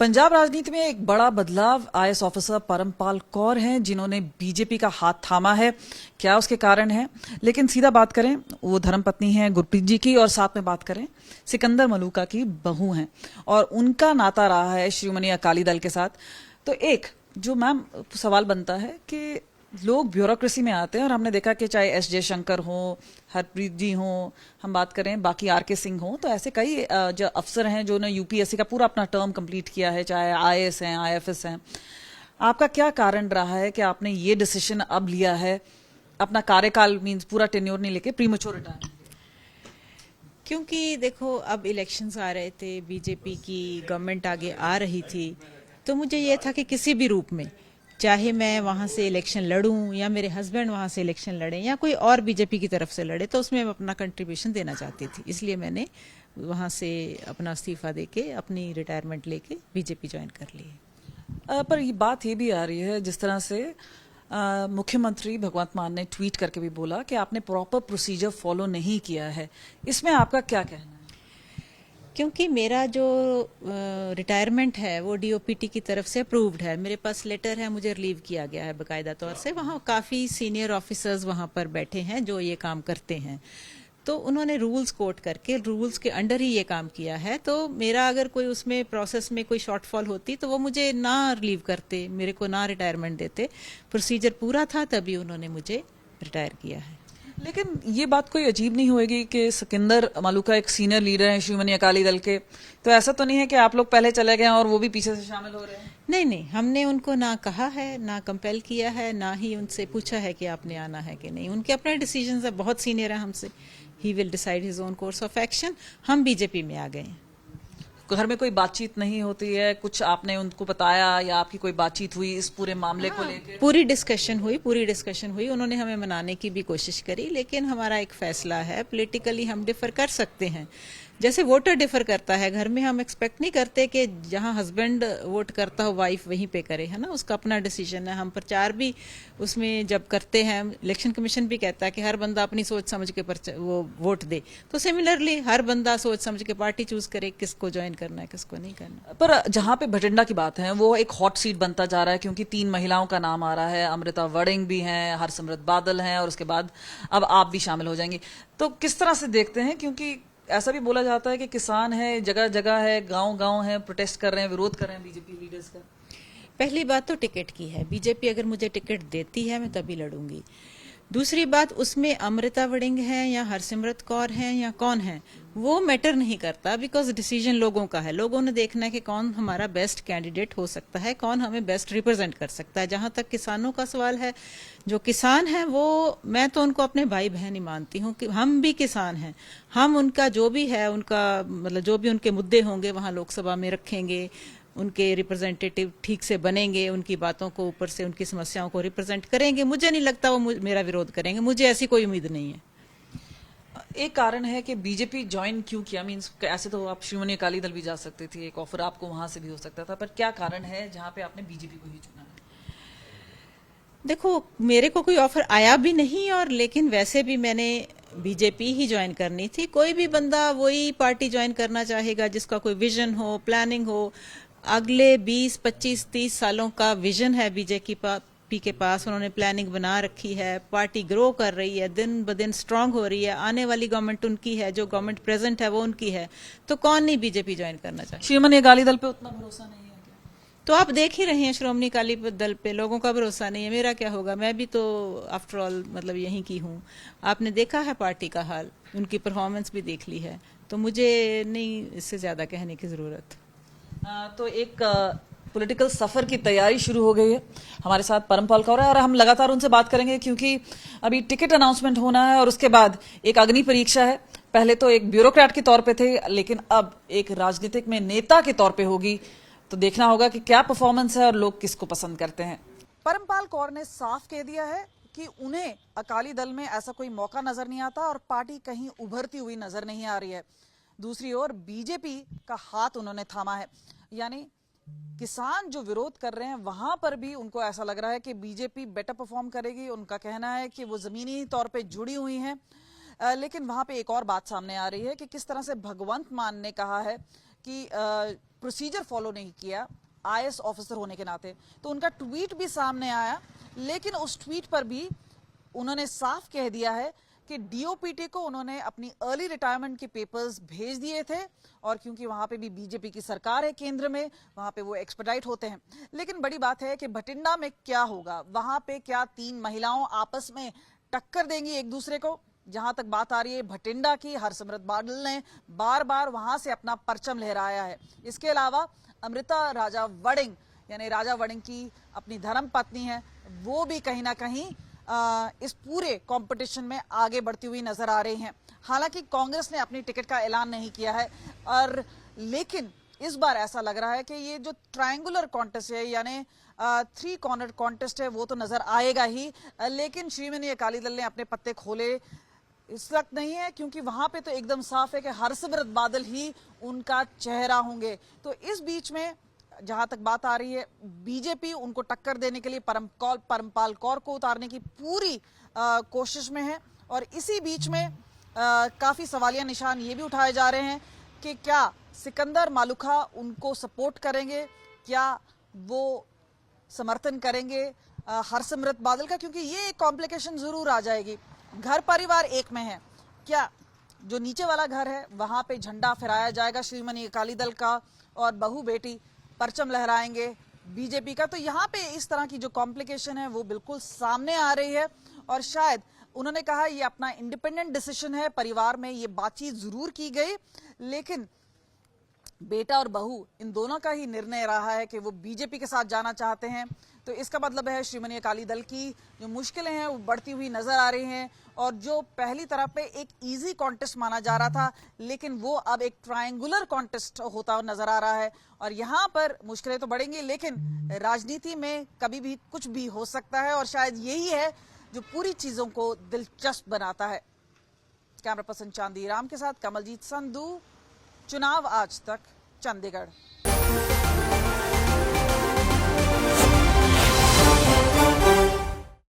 पंजाब राजनीति में एक बड़ा बदलाव। आईएएस ऑफिसर परमपाल कौर हैं जिन्होंने बीजेपी का हाथ थामा है। क्या उसके कारण है? लेकिन सीधा बात करें, वो धर्मपत्नी हैं गुरप्रीत जी की, और साथ में बात करें सिकंदर मलूका की बहू हैं, और उनका नाता रहा है शिरोमणि अकाली दल के साथ। तो एक जो मैम सवाल बनता है कि लोग ब्यूरोक्रेसी में आते हैं, और हमने देखा कि चाहे एस जयशंकर हो, हरप्रीत जी हो, हम बात करें बाकी आरके सिंह हो, तो ऐसे कई जो अफसर हैं जो ने यूपीएससी का पूरा अपना टर्म कंप्लीट किया है, चाहे आईएएस हैं, आईएफएस हैं। आपका क्या कारण रहा है कि आपने ये डिसीजन अब लिया है, अपना कार्यकाल मींस पूरा टेन्योर नहीं लेके प्रीमेच्योर रिटायरमेंट? क्योंकि देखो अब इलेक्शंस आ रहे थे, बीजेपी की गवर्नमेंट आगे आ रही थी, तो मुझे ये था कि किसी भी रूप में, चाहे मैं वहां से इलेक्शन लड़ूं या मेरे हस्बैंड वहां से इलेक्शन लड़े या कोई और बीजेपी की तरफ से लड़े, तो उसमें मैं अपना कंट्रीब्यूशन देना चाहती थी। इसलिए मैंने वहां से अपना इस्तीफा देके अपनी रिटायरमेंट लेके बीजेपी ज्वाइन कर ली। पर ये बात ये भी आ रही है, जिस तरह से मुख्यमंत्री भगवंत मान ने ट्वीट करके भी बोला कि आपने प्रॉपर प्रोसीजर फॉलो नहीं किया है। इसमें आपका क्या कहना है? क्योंकि मेरा जो रिटायरमेंट है वो डीओपीटी की तरफ से अप्रूव्ड है, मेरे पास लेटर है, मुझे रिलीव किया गया है बाकायदा तौर से। वहाँ काफ़ी सीनियर ऑफिसर्स वहाँ पर बैठे हैं जो ये काम करते हैं, तो उन्होंने रूल्स कोट करके रूल्स के अंडर ही ये काम किया है। तो मेरा अगर कोई उसमें प्रोसेस में कोई शॉर्टफॉल होती तो वो मुझे ना रिलीव करते, मेरे को ना रिटायरमेंट देते। प्रोसीजर पूरा था तभी उन्होंने मुझे रिटायर किया है। लेकिन ये बात कोई अजीब नहीं होएगी कि सिकंदर मलूका एक सीनियर लीडर हैं शिरोमणि अकाली दल के, तो ऐसा तो नहीं है कि आप लोग पहले चले गए और वो भी पीछे से शामिल हो रहे हैं? नहीं नहीं, हमने उनको ना कहा है, ना कंपेल किया है, ना ही उनसे पूछा है कि आपने आना है कि नहीं। उनके अपने डिसीजंस है, बहुत सीनियर है हमसे। He will decide his own course of action. हम बीजेपी में आ गए हैं। घर में कोई बातचीत नहीं होती है? कुछ आपने उनको बताया या आपकी कोई बातचीत हुई इस पूरे मामले को लेकर? पूरी डिस्कशन हुई। उन्होंने हमें मनाने की भी कोशिश करी, लेकिन हमारा एक फैसला है, पॉलिटिकली हम डिफर कर सकते हैं, जैसे वोटर डिफर करता है। घर में हम एक्सपेक्ट नहीं करते कि जहां हस्बैंड वोट करता हो वाइफ वहीं पे करे, है ना, उसका अपना डिसीजन है। हम प्रचार भी उसमें जब करते हैं, इलेक्शन कमीशन भी कहता है कि हर बंदा अपनी सोच समझ के वो वोट दे, तो सिमिलरली हर बंदा सोच समझ के पार्टी चूज करे किसको ज्वाइन करना है किसको नहीं करना। पर जहां पे भटिंडा की बात है वो एक हॉट सीट बनता जा रहा है, क्योंकि 3 महिलाओं का नाम आ रहा है। अमृता वड़िंग भी हैं, हरसिमरत बादल हैं, और उसके बाद अब आप भी शामिल हो जाएंगी। तो किस तरह से देखते हैं? क्योंकि ऐसा भी बोला जाता है कि किसान है, जगह जगह है, गांव गांव है, प्रोटेस्ट कर रहे हैं, विरोध कर रहे हैं बीजेपी लीडर्स का। पहली बात तो टिकट की है, बीजेपी अगर मुझे टिकट देती है मैं तभी लड़ूंगी। दूसरी बात, उसमें अमृता वड़िंग है या हरसिमरत कौर है या कौन है वो मैटर नहीं करता, बिकॉज डिसीजन लोगों का है। लोगों ने देखना है कि कौन हमारा बेस्ट कैंडिडेट हो सकता है, कौन हमें बेस्ट रिप्रेजेंट कर सकता है। जहां तक किसानों का सवाल है, जो किसान है वो, मैं तो उनको अपने भाई बहन ही मानती हूँ कि हम भी किसान हैं। हम उनका जो भी है, उनका मतलब जो भी उनके मुद्दे होंगे वहां लोकसभा में रखेंगे, उनके रिप्रेजेंटेटिव ठीक से बनेंगे, उनकी बातों को ऊपर से उनकी समस्याओं को रिप्रेजेंट करेंगे। मुझे नहीं लगता वो मेरा विरोध करेंगे, मुझे ऐसी कोई उम्मीद नहीं है। एक कारण है कि बीजेपी ज्वाइन क्यों किया? मींस ऐसे तो आप शिरोमणि अकाली दल भी जा सकते थे, एक ऑफर आपको वहां से भी हो सकता था, पर क्या कारण है जहां पे आपने बीजेपी को ही चुना है? देखो, मेरे को कोई ऑफर आया भी नहीं, और लेकिन वैसे भी मैंने बीजेपी ही ज्वाइन करनी थी। कोई भी बंदा वही पार्टी ज्वाइन करना चाहेगा जिसका कोई विजन हो, प्लानिंग हो। अगले 20, 25, 30 सालों का विजन है बीजेपी के पास। उन्होंने प्लानिंग बना रखी है, पार्टी ग्रो कर रही है, दिन ब दिन स्ट्रांग हो रही है। आने वाली गवर्नमेंट उनकी है, जो गवर्नमेंट प्रेजेंट है वो उनकी है, तो कौन नहीं बीजेपी ज्वाइन करना चाहे? शिरोमणि अकाली दल पे उतना भरोसा नहीं है? तो आप देख ही रहे हैं, श्रोमणी अकाली दल पे लोगों का भरोसा नहीं है, मेरा क्या होगा? मैं भी तो आफ्टर ऑल मतलब यहीं की हूँ। आपने देखा है पार्टी का हाल, उनकी परफॉर्मेंस भी देख ली है, तो मुझे नहीं इससे ज्यादा कहने की जरूरत। तो एक पॉलिटिकल सफर की तैयारी शुरू हो गई है। हमारे साथ परमपाल कौर है और हम लगातार उनसे बात करेंगे, क्योंकि अभी टिकट अनाउंसमेंट होना है और उसके बाद एक अग्नि परीक्षा है। पहले तो एक ब्यूरोक्रेट के तौर पे थे, लेकिन अब एक राजनीतिक में नेता के तौर पे होगी। तो देखना होगा कि क्या परफॉर्मेंस है और लोग किसको पसंद करते हैं। परमपाल कौर ने साफ कह दिया है कि उन्हें अकाली दल में ऐसा कोई मौका नजर नहीं आता और पार्टी कहीं उभरती हुई नजर नहीं आ रही है। दूसरी ओर बीजेपी का हाथ उन्होंने थामा है, यानी किसान जो विरोध कर रहे हैं वहां पर भी उनको ऐसा लग रहा है कि बीजेपी बेटर परफॉर्म करेगी। उनका कहना है कि वो जमीनी तौर पे जुड़ी हुई हैं। लेकिन वहां पे एक और बात सामने आ रही है कि किस तरह से भगवंत मान ने कहा है कि प्रोसीजर फॉलो नहीं किया आईएएस ऑफिसर होने के नाते। तो उनका ट्वीट भी सामने आया, लेकिन उस ट्वीट पर भी उन्होंने साफ कह दिया है कि डीओपीटी को उन्होंने अपनी अर्ली रिटायरमेंट के पेपर्स भेज दिए थे, और क्योंकि वहां पे भी बीजेपी की सरकार है केंद्र में, वहां पे वो एक्सपेडाइट होते हैं। लेकिन बड़ी बात है कि भटिंडा में क्या होगा, वहां पे क्या 3 महिलाओं आपस में टक्कर देंगी एक दूसरे को? जहां तक बात आ रही है भटिंडा की, हरसिमरत बादल ने बार बार वहां से अपना परचम लहराया है। इसके अलावा अमृता राजा वड़िंग, यानी राजा वड़िंग की अपनी धर्म पत्नी है, वो भी कहीं ना कहीं इस पूरे कंपटीशन में आगे बढ़ती हुई नजर आ रही हैं। हालांकि कांग्रेस ने अपनी टिकट का ऐलान नहीं किया है, और लेकिन इस बार ऐसा लग रहा है कि ये जो ट्रायंगुलर कॉन्टेस्ट है, यानी 3 कॉर्नर कॉन्टेस्ट है, वो तो नजर आएगा ही। लेकिन श्रीमती अकाली दल ने अपने पत्ते खोले इस वक्त नहीं है, क्योंकि वहां पे तो एकदम साफ है कि हरसिमरत बादल ही उनका चेहरा होंगे। तो इस बीच में जहां तक बात आ रही है, बीजेपी उनको टक्कर देने के लिए परमपाल कौर को उतारने की पूरी कोशिश में है। और इसी बीच में काफी सवालिया निशान ये भी उठाए जा रहे हैं कि क्या सिकंदर मालूखा उनको सपोर्ट करेंगे, क्या वो समर्थन करेंगे हरसिमरत बादल का, क्योंकि ये एक कॉम्प्लिकेशन जरूर आ जाएगी। घर परिवार एक में है, क्या जो नीचे वाला घर है वहां पे झंडा फहराया जाएगा श्रीमती अकाली दल का, और बहू बेटी परचम लहराएंगे बीजेपी का? तो यहाँ पे इस तरह की जो कॉम्प्लिकेशन है वो बिल्कुल सामने आ रही है। और शायद उन्होंने कहा ये अपना इंडिपेंडेंट डिसीजन है, परिवार में ये बातचीत जरूर की गई, लेकिन बेटा और बहू इन दोनों का ही निर्णय रहा है कि वो बीजेपी के साथ जाना चाहते हैं। तो इसका मतलब है श्रीमती अकाली दल की जो मुश्किलें हैं वो बढ़ती हुई नजर आ रही हैं, और जो पहली तरफ पे एक इजी कॉन्टेस्ट माना जा रहा था, लेकिन वो अब एक ट्रायंगुलर कॉन्टेस्ट होता हुआ नजर आ रहा है। और यहाँ पर मुश्किलें तो बढ़ेंगी, लेकिन राजनीति में कभी भी कुछ भी हो सकता है, और शायद यही है जो पूरी चीजों को दिलचस्प बनाता है। कैमरा पर्सन चांदी राम के साथ कमलजीत संधू, चुनाव आज तक, चंडीगढ़।